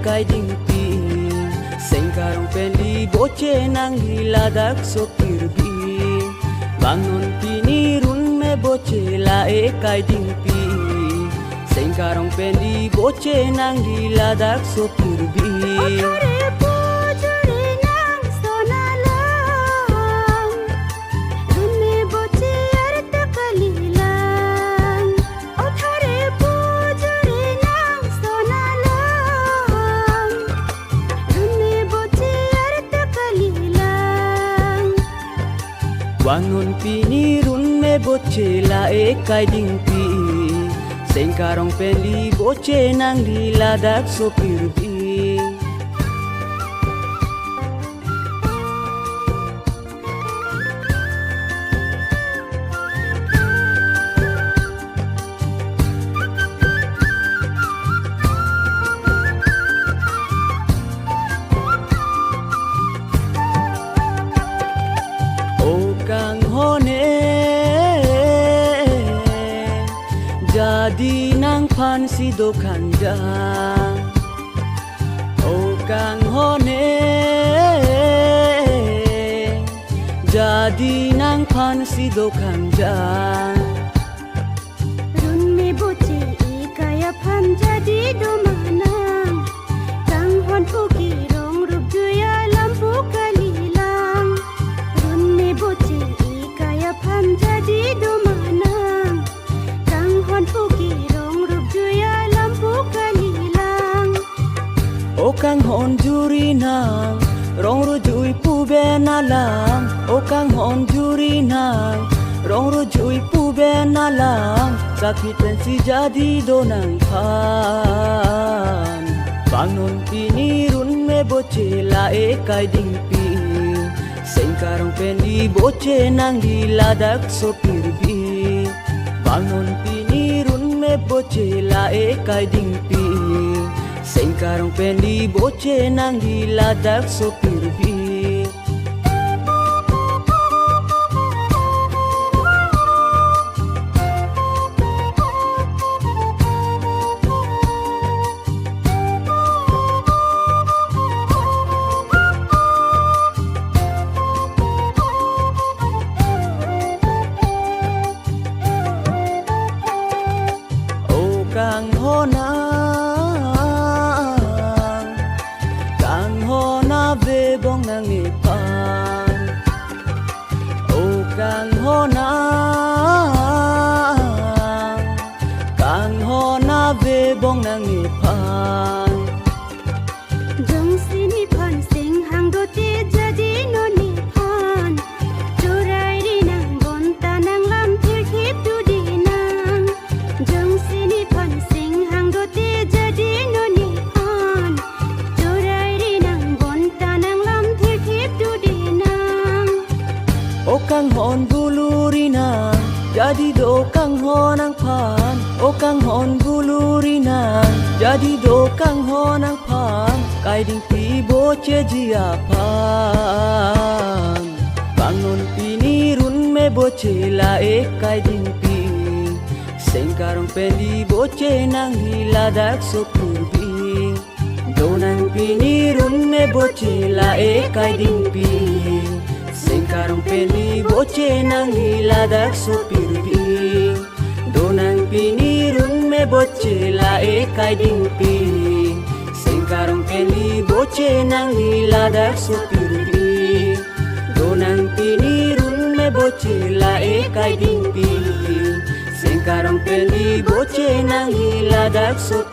kai ding pi sengkarong pendi boce nang hiladak sopir bi bangun pinirun me boce la kai ding pi sengkarong pendi boce nang hiladak sopir bi Wangun pinirun me boce la kai ding pi sengkarong pendi boce nang diladak sopir bi kang hone jadi nang pan si do kanja kang hone jadi nang pan si do kanja run me boce kaya pan jadi do manang kang hon puki rong rup juya lampu kalilang run me boce kaya pan jadi do manang kang hon puki rong rup juya lampu kalilang kang hon juri nang rong rujui pu benalang kang hon juri nang rong rujui pu benalang sakit pensi jadi donang pan bangun pinirun me boce la kai ding pi sengkarong pendi boce nang diladak sopir bi bangun pinirun me boce la kai ding pi sengkarong pendi boce nang diladak sopir bi kang hona ve bong nang ipan kang hona ve bong nang ipan jong sini pan sing hang do te jadi no ni pan churai ri nang bon ta nang lam thir khip du di nang jong sini pan sing hang do te jadi no ni pan churai ri nang bon ta nang lam thir khip du di nang kang hon buluri nang jadi do kang honang pan kang hon buluri nang jadi do kang honang pan kai ding pi boce jia pan bangun pinirun me boce la kai ding pi sengkarong pendi boce nang hiladak sopir bi donang pinirun me boce la kai ding pi sengkarong pendi boce nang hiladak sopir bi donang pinirun me boce la kai ding pi sengkarong pendi boce nang hiladak sopir bi donang pinirun me boce la kai ding pi sengkarong pendi boce nang hiladak sopir